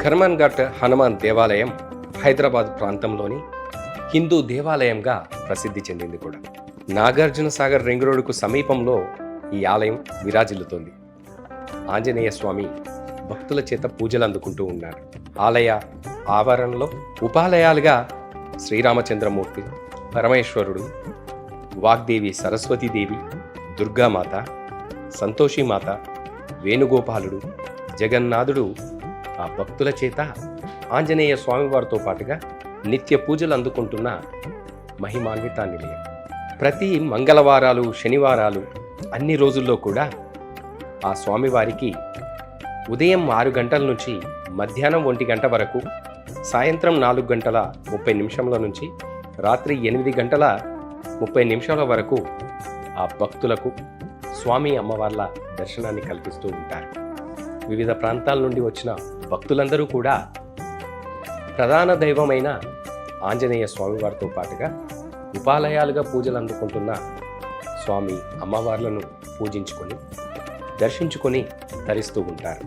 కర్మన్ ఘాట్ హనుమాన్ దేవాలయం హైదరాబాద్ ప్రాంతంలోని హిందూ దేవాలయంగా ప్రసిద్ధి చెందింది కూడా. నాగార్జున సాగర్ రింగ్ రోడ్డుకు సమీపంలో ఈ ఆలయం విరాజిల్లుతోంది. ఆంజనేయ స్వామి భక్తుల చేత పూజలు అందుకుంటూ ఉన్నారు. ఆలయ ఆవరణలో ఉపాలయాలుగా శ్రీరామచంద్రమూర్తి, పరమేశ్వరుడు, వాగ్దేవి సరస్వతీదేవి, దుర్గామాత, సంతోషిమాత, వేణుగోపాలుడు, జగన్నాథుడు ఆ భక్తుల చేత ఆంజనేయ స్వామివారితో పాటుగా నిత్య పూజలు అందుకుంటున్న మహిమాన్విత నిలయం. ప్రతి మంగళవారాలు, శనివారాలు అన్ని రోజుల్లో కూడా ఆ స్వామివారికి ఉదయం 6 గంటల నుంచి మధ్యాహ్నం 1 గంట వరకు, సాయంత్రం 4 గంటల 30 నిమిషంల నుంచి రాత్రి 8 గంటల 30 నిమిషాల వరకు ఆ భక్తులకు స్వామి అమ్మవార్ల దర్శనాన్ని కల్పిస్తూ ఉంటారు. వివిధ ప్రాంతాల నుండి వచ్చిన భక్తులందరూ కూడా ప్రధాన దైవమైన ఆంజనేయ స్వామివారితో పాటుగా ఉపాలయాలుగా పూజలు అందుకుంటున్న స్వామి అమ్మవార్లను పూజించుకొని, దర్శించుకొని తరిస్తూ ఉంటారు.